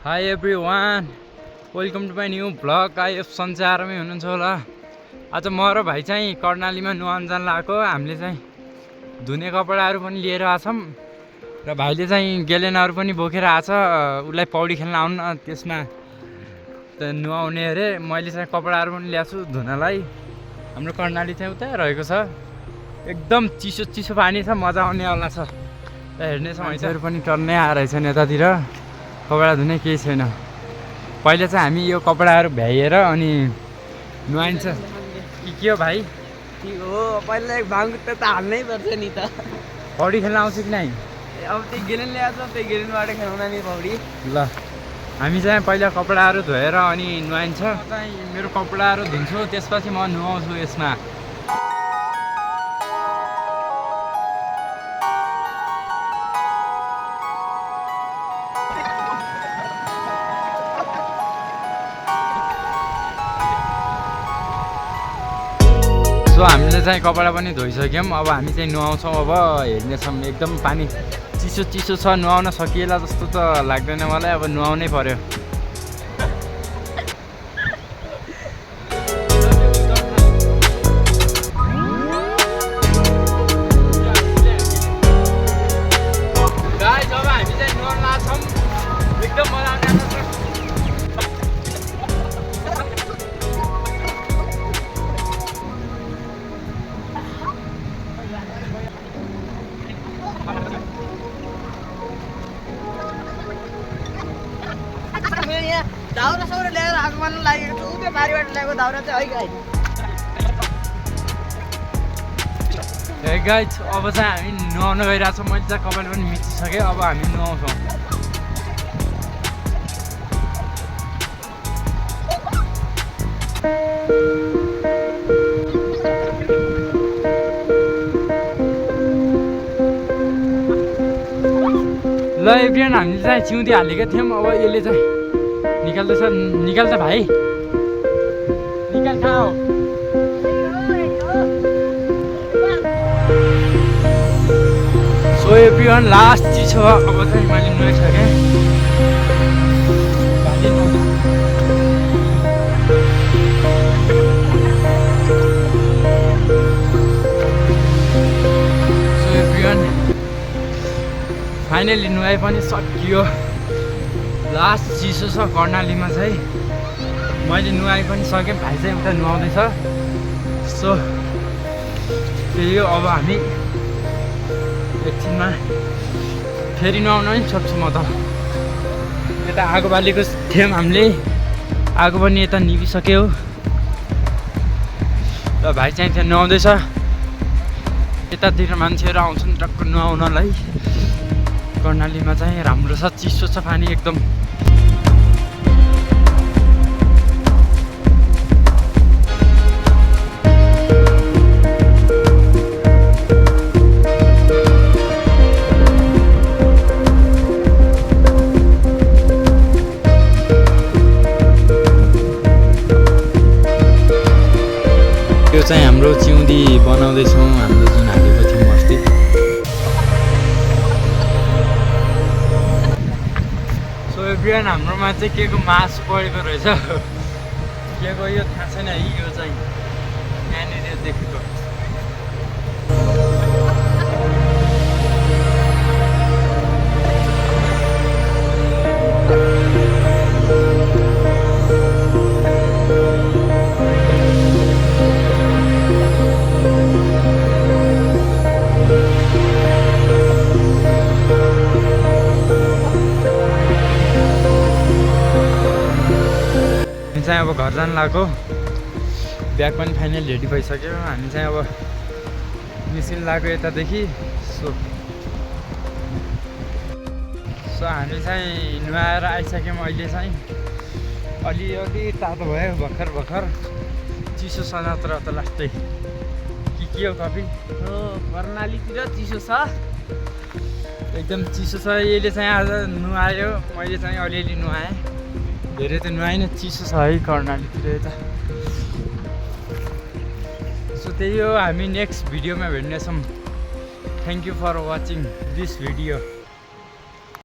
High everyone, welcome to my new vlog. आइएफ सन्चै आरामै हुनुहुन्छ होला। आज म र भाइ चाहिँ कर्णालीमा नुहाउन जान लागेको। हामीले चाहिँ धुने कपडाहरू पनि लिएर आछौँ र भाइले चाहिँ गेलेनहरू पनि बोकेर आछ। उसलाई पौडी खेल्न आउनु त्यसमा नुहाउने अरे। मैले चाहिँ कपडाहरू पनि ल्याएको छु धुनलाई। हाम्रो कर्णाली चाहिँ उता रहेको छ, एकदम चिसो चिसो पानी छ, मजा आउनेवाला छ। हेर्नेछौँ मान्छेहरू पनि टन्नै आएरहेछन् यतातिर। कपडा धुने केही छैन। पहिले चाहिँ हामी यो कपडाहरू भ्याइएर अनि नुहाइन्छ के हो भाइ? हो पहिला एक भाङगुट्टा त हाल्नै पर्छ नि त। पौडी खेल्न आउँछ कि नै? अब त्यो गेलेन ल्याएको छ, त्यो गेलेनबाट खेलाउन नि पौडी। ल हामी चाहिँ पहिला कपडाहरू धोएर अनि नुहाइन्छ। चाहिँ मेरो कपडाहरू धुन्छु, त्यसपछि म नुहाउँछु यसमा। सो हामीले चाहिँ कपडा पनि धोइसक्यौँ। अब हामी चाहिँ नुहाउँछौँ। अब हेर्नेछौँ, एकदम पानी चिसो चिसो छ, नुहाउन सकिएला जस्तो त लाग्दैन मलाई। अब नुहाउनै पर्यो। अब हामी चाहिँ नुहाउन लाग्छौँ, एकदम मजा आउने। दाउरा साउरा ल्याएर आगो मार्नु लागेको छु। त्यो बारीबाट ल्याएको दाउरा चाहिँ है गाइस। गाइस अब चाहिँ हामी नुहाउन गइरहेछौँ। मैले चाहिँ कपाल पनि मिचिसकेँ। अब हामी नुहाउँछौँ। ल एभ्रियन, हामीले चाहिँ चिउँदी हालेका थियौँ। अब यसले चाहिँ निकाल्दैछ। निकाल त भाइ, निकाल। कहाँ हो? सो एभ्रिवान, लास्ट चिसो हो। अब चाहिँ मैले नुहाइसकेँ। सो एभ्रिवान, फाइनली नुहाइ पनि सकियो। लास्ट चिसो छ कर्णालीमा चाहिँ। मैले नुहाइ पनि सकेँ, भाइ चाहिँ उता नुहाउँदैछ। सो त्यही हो। अब हामी एकछिनमा फेरि नुहाउन पनि सक्छु म त। यता आगो बालेको थियौँ हामीले, आगो पनि यता निभिसक्यो। र भाइ चाहिँ त्यहाँ नुहाउँदैछ। यतातिर मान्छेहरू आउँछन् टक्क नुहाउनलाई। कर्णालीमा चाहिँ राम्रो छ, चिसो छ पानी एकदम। यो चाहिँ हाम्रो चिउँदी बनाउँदैछौँ, हामीले जुन हालेको थियौँ अस्ति। सो एभ्रिवान, हाम्रोमा चाहिँ के को मासु परेको रहेछ। के को यो थाहा छैन है। यो चाहिँ यहाँनिर देखेको। चाहिँ अब घर जानु लाग्यो। ब्याग पनि फाइनल रेडी भइसक्यो। हामी चाहिँ अब निस्किनु लाग्यो यतादेखि। सो हामी चाहिँ नुहाएर आइसक्यौँ। अहिले चाहिँ अलिअलि तातो भयो, भर्खर भर्खर। चिसो छ नत्र त लास्टै। के हो कफी? हो कर्णालीतिर चिसो छ, एकदम चिसो छ। यसले चाहिँ आज नुहायो, मैले चाहिँ अलिअलि नुहाएँ। धेरै त नुहाइन, चिसो छ है कर्णालीतिर यता। सो त्यही हो। हामी नेक्स्ट भिडियोमा भेट्नेछौँ। Thank you for watching this video.